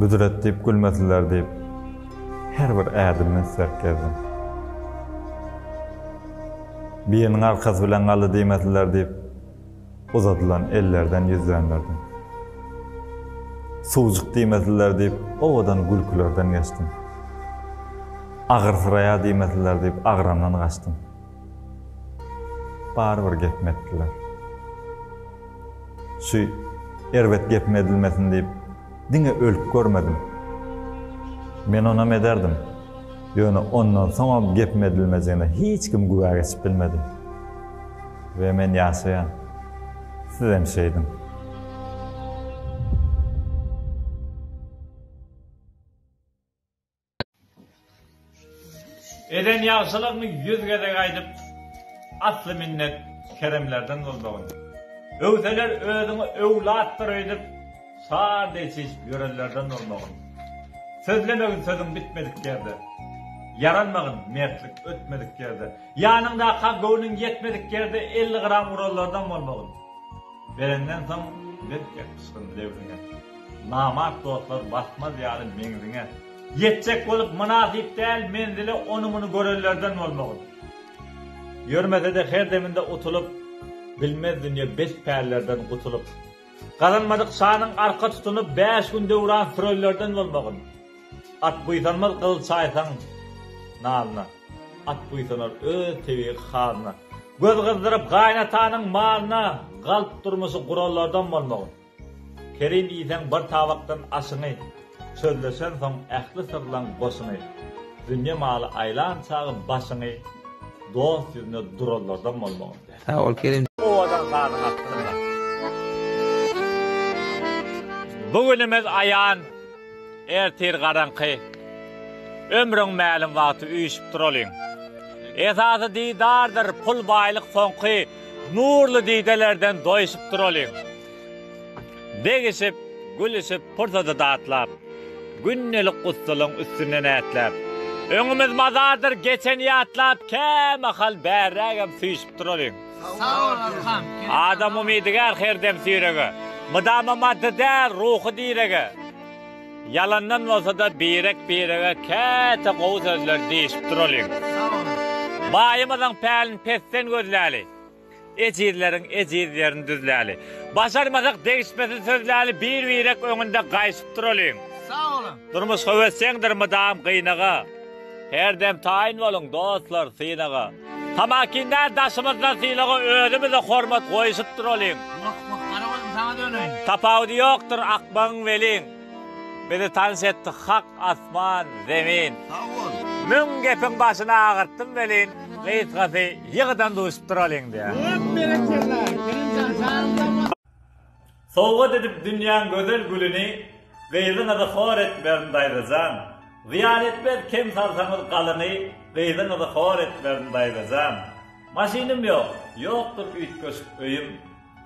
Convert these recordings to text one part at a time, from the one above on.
büdret deyip gülmediler deyip her bir ädimden serkezdim. Birinin arkası bilen galy diýmediler deyip uzadylan ellerden yüzlenlerden. Suwjyk diýmediler deyip owadan gülkülerden geçdim. Agyr sıraya diýmediler deyip agramdan gaçdym. Barbyr gepmediler. Şu erwet gepmedilmesin deyip diňe ölüp görmedim. Men ona mederdim. Ýöne ondan soňra gepmedilmejegine hiç kim güwä geçip bilmedi. Ve men ýaşaýan sizem şeydim. Eden ýagşylygyny ýüzgede gaýdyp asly minnet keremlerden bolmagy. Öwseler özüňi öwlatdyr edip sadece ýörenlerden bolmagy. Sözlemegin sözüň bitmedik ýerde. Yaranmagyn mertlik ötmedik ýerde. Ýanynda gowunyň yetmedik ýerde 50 gram urallardan bolmagy. Berenden soň bir gepsyn lewrine. Namat dostlar basmaz ýaly meňziňe. Yetjek bolup münasip däl menzile onu muny görenlerden bolmagy. Ýörmese de her deminde utulup bilmez dünýä beş pärlerden gutulup. Kazanmadyk şanyň arka tutunup 5 gün döwran sürellerden bolmagy. At buýsanmaz kıl çaýsaň nalna. At buýsanar öz tebi xarna. Göz gızdyryp gaýnatanyň malyna galp durmuşy gurallardan bolmagy. Kerin ýeýsen bir tabakdan aşyňy, sözlesen soň ähli sırlan goşuny. Dünýä maly aýlan çagy başyňy, dost ýüzüne durallardan bolmagy. Ha, ol kelim. O adam sanyň aklynda. Bugünimiz aýan, ertir garanky. Ömrüň mälim wagty üýşip duralyň. Esasy diýdardyr, pul baýlyk soňky, nurly diýdelerden doýuşyp duralyň. Degişip, gülüşip, pursada datlap, günnelik gussalyň üstünden ätlap. Öňümiz mazardyr, geçen ýatlap, kämahal bärrägem süýşip duralyň. Sağ ol Alham. Adam umidigar herdem süýrege. Mydama madde ruhy diýrege. Yalandan bolsa da birek käte gowy sözler diýip duralyň. Sağ ol. Baýymyzyň pälin pesten gözläli. Ejirlerin düzläli. Başarmasak degişmesi sözläli bir birek öňünde gaýşyp duralyň. Sağ olun. Durmuş höwetseňdir mydam gynaga. Herdem taýin boluň dostlar synaga. Tamakinler daşymyzda synaga özümize hormat goýuşyp duralyň. Arabadım sana dönün. Tapawdy ýokdur akbaň welin. Beni tanış etti hak, asman, zemin. Sağ ol. Mün gepin başına ağırttım velin. Gıyıtkası yığıdan duşup duralyň diye. Bereketler. Kerimcan sağ Soğuğa dedip dünyanın gözel gülünü gıyıdın adı xor etmerin daýdazan. Ziyan etmez kem salsanız kalıny gıyıdın adı xor etmerin daýdazan. Maşinim yok, yoktur üýt köşüp öýüm.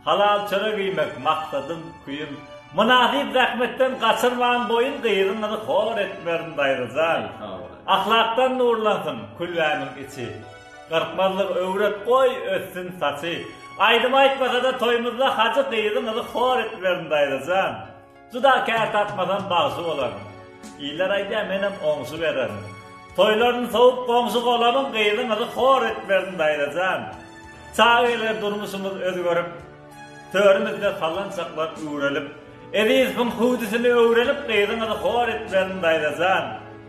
Halal çöre giymek maksadım küyüm. Münasip zahmetten kaçırman boyun gıyırın adı xor etmerin daýdazan. Ahlaktan nurlansın külväniň içi. Garpmazlyk öwret koy össün saçy. Aýdym aýtmasa da toýmuzda hacı gıyırın adı xor etmerin daýdazan. Juda kär tatmadan bagsy bolar. Ýylar aýda menem oňsy berer. Toýlaryň sowup goňsy bolamyň gıyırın adı xor etmerin daýdazan. Çağylar durmuşymyz özgörüp, törümizde sallançaklar öwrelip, Edizbin hudisini öwrelip gıyırın adı xor etmerin daýdazan.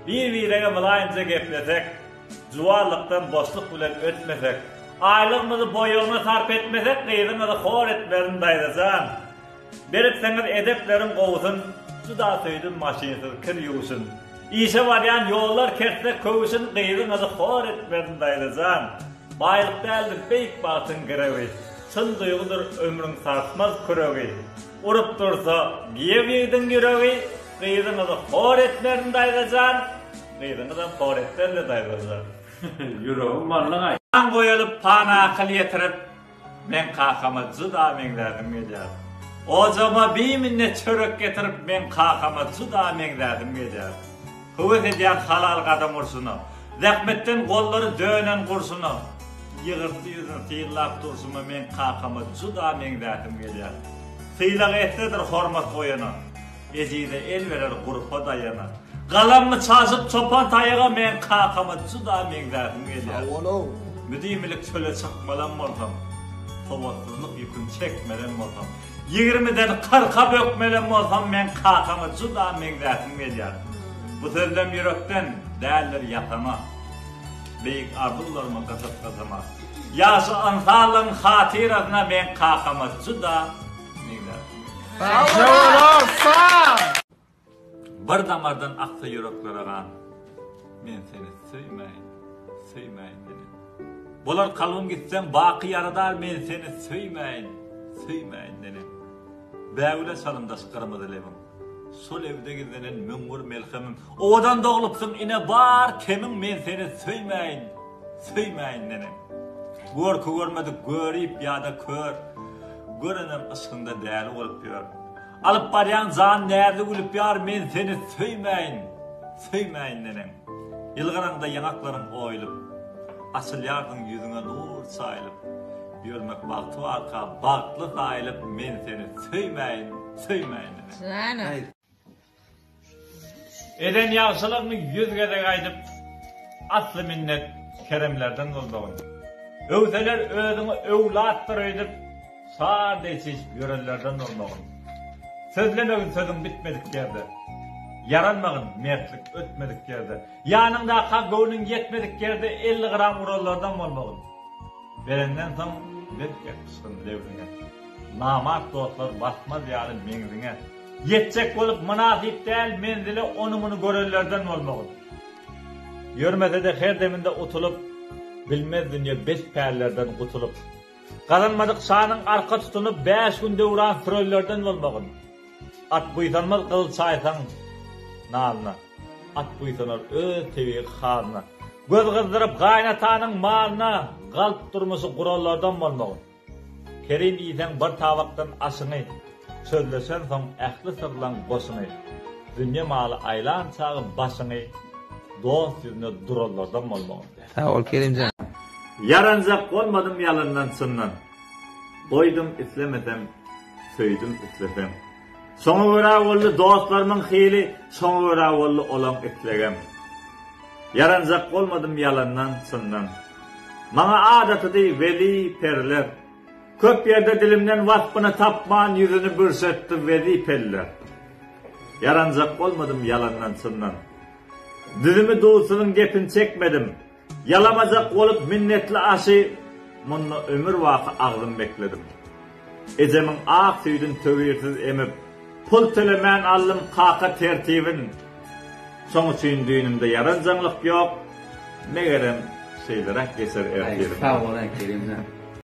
Bir-birege mylaýymça geplesek, juwarlykdan boşluk bilen ötmesek, aýlygymyzy boýugyna sarp etmesek, gıyırın adı xor etmerin daýdazan. Berip seňir edeplerin gowusun, juda söýdüm maşinsiz kir ýuwşyn. Işe barýan ýollar kersek köwüşün, gıyırın adı xor etmerin daýdazan. Baýlyk däldir beýik batyň girebi, çyn duýgudyr ömrüň sarsmaz köregi. Urup dursa, giýebiýdiň ýüregi, gıyırın adı xor etmerin daýdazan. Gıyırın adı xor etlerle daýdazan. Yüreğim malına. An goýulyp pana akyl ýetirip, men kakama juda meňlerdim gelýär. Ojama bir minnet çörek getirip men kakama juda meňlerdim gelýär. Höwes edýän halal gadam ursuny, zähmetden gollary dönen gursuny, ýygyrty ýüzüni tyýlap dursuny men kakama juda meňlerdim gelýär. Syýlak etsedir hormat goýany. Ejide el verer gurpa dayana. Galammy çaşyp çopan taýaga men kakama juda meňzätim gelýär. Müdimilik çöle çakmalan bolsam, towatsızlyk ýükün çekmelen bolsam, 20'den 40'a bökmelen bolsam men kakama juda meňzätim gelýär. Bu sözlem yürekden däldir ýatama. Beýik arzularıma gasap-gasama. Ýaşy ansalyň hatirasyna men kakama juda meňzätim. Bir damardan aksa yüreklere gan. Men seni söýmäýin dedim. Bolar kalbim gitsem baqy yaradar, men seni söýmäýin dedim. Bäwle salymdaş gyrmyzy lebim. Sol evde gizlenen müňür melhemim. Odan doglupsym ine bar kemiň, men seni söýmäýin dedim. Görkü görmedik görýip ýa-da kör. Görenem ışgynda däl bolup ýör. Alyp barýan zan näde gülüp ýar, men seni söýmäýin dedim. Ýylgyranda ýanaklaryň oýulyp, açylýardyň ýüzüňe nur saýlyp, ýörmek wagty arka bagtly saýlyp, men seni söýmäýin dedim. Eden ýagşylygyny ýüzgede gaýdyp, asly minnet keremlerden bolmagy. Öwseler özüňi öwlatdyr edip, sadeçiş görenlerden bolmagy. Sözlemegin sözüň bitmedik ýerde. Yaranmagyn mertlik ötmedik ýerde. Ýanynda hak göwnüň yetmedik ýerde 50 gram urallardan bolmagy. Berenden soň betke kysgyn lewrüňe. Namart dostlar basmaz ýaly meňziňe. Yetjek bolup münafik däl menzili onu muny görenlerden bolmagy. Ýörmese de her deminde utulup, bilmez dünýä 5 pärlerden gutulup. Galanmadyk şanyň arka tutunup 5 gün döwran sürellerden bolmagy. At buýsanmaz gyl çaýsaň nalna. At buýsanar öz tebi xarna. Göz gızdyryp gaýnatanyň malyna galyp durmuşy gurallardan bolmagy. Kerim ýeýsen bir tabakdan aşyny, sözlesen soň ähli sırlan goşuny. Dünýä maly aýlan çagy başyny, dost ýüzüne durallardan bolmagy. Sağ ol Kerimcan. Yaranjak bolmadym ýalyndan sınnan. Doýdum islemesem, söýdüm islesem. Soňa görä boldy dostlarymyň hyly, soňa görä boldy olan etlegem. Yaranjak bolmadym ýalandan sınnan. Maňa adaty weli perler. Köp ýerde dilimden wagtyny tapman ýüzüni bürsetdi weli perler. Yaranjak bolmadym ýalandan sınnan. Dilimi dostunyň gepini çekmedim. Yalamazak bolup minnetli aşy, munna ömür wagty agdym bekledim. Ejemiň ak süýdün töwersiz emip, pul telemän allym kaka tertibin. Soňa süýndüğünümde yaranjaklyk ýok, megerem şeýlerak geçer erterim. Sağ ol Kerimcan.